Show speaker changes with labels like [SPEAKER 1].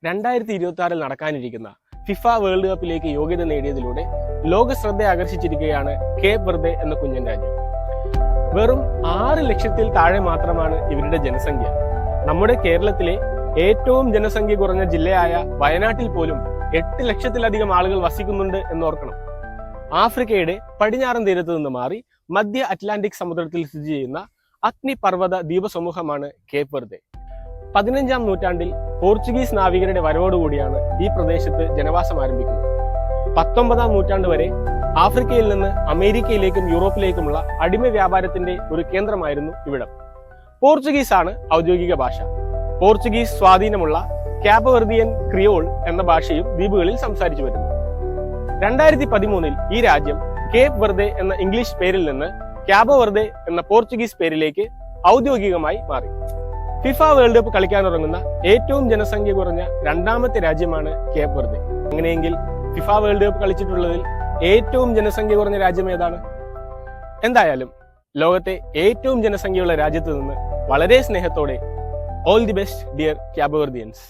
[SPEAKER 1] 2026 നടക്കാനിരിക്കുന്ന FIFA world കപ്പിലേക്ക് യോഗ്യത നേടിയതിലൂടെ ലോക ശ്രദ്ധ ആകർഷിച്ചിരിക്കുകയാണ് കേപ്പ് വെർദെ എന്ന കുഞ്ഞൻ രാജ്യം. വെറും 6 ലക്ഷത്തിൽ താഴെ മാത്രമാണ് ഇവരുടെ ജനസംഖ്യ. നമ്മുടെ കേരളത്തിലെ ഏറ്റവും ജനസംഖ്യ കുറഞ്ഞ ജില്ലയായ വയനാട്ടിൽ പോലും 8 ലക്ഷത്തിലധികം ആളുകൾ വസിക്കുന്നുണ്ട് എന്നോർക്കണം. ആഫ്രിക്കയുടെ പടിഞ്ഞാറൻ തീരത്ത് നിന്ന് മാറി മധ്യ അറ്റ്ലാന്റിക് സമുദ്രത്തിൽ സ്ഥിതി ചെയ്യുന്ന അഗ്നിപർവ്വത ദ്വീപസമൂഹമാണ് കേപ്പ് വെർദെ. 15-ാം നൂറ്റാണ്ടിൽ പോർച്ചുഗീസ് നാവികരുടെ വരവോടുകൂടിയാണ് ഈ പ്രദേശത്ത് ജനവാസം ആരംഭിക്കുന്നത്. 19-ാം നൂറ്റാണ്ട് വരെ ആഫ്രിക്കയിൽ നിന്ന് അമേരിക്കയിലേക്കും യൂറോപ്പിലേക്കുമുള്ള അടിമ വ്യാപാരത്തിന്റെ ഒരു കേന്ദ്രമായിരുന്നു ഇവിടം. പോർച്ചുഗീസ് ആണ് ഔദ്യോഗിക ഭാഷ. പോർച്ചുഗീസ് സ്വാധീനമുള്ള കാപ് വെർദിയൻ ക്രിയോൾ എന്ന ഭാഷയും ദ്വീപുകളിൽ സംസാരിച്ചു വരുന്നു. 2013-ൽ ഈ രാജ്യം കേപ്പ് വെർദെ എന്ന ഇംഗ്ലീഷ് പേരിൽ നിന്ന് കാബോ വെർദെ എന്ന പോർച്ചുഗീസ് പേരിലേക്ക് ഔദ്യോഗികമായി മാറി. ഫിഫ വേൾഡ് കപ്പ് കളിക്കാനിറങ്ങുന്ന ഏറ്റവും ജനസംഖ്യ കുറഞ്ഞ 2ാമത്തെ രാജ്യമാണ് കേപ്പ് വെർദെ. അങ്ങനെയെങ്കിൽ ഫിഫ വേൾഡ് കപ്പ് കളിച്ചിട്ടുള്ളതിൽ ഏറ്റവും ജനസംഖ്യ കുറഞ്ഞ രാജ്യം ഏതാണ്? എന്തായാലും ലോകത്തെ ഏറ്റവും ജനസംഖ്യയുള്ള രാജ്യത്ത് നിന്ന് വളരെ സ്നേഹത്തോടെ all the best dear Cabo വെർദിയൻസ്.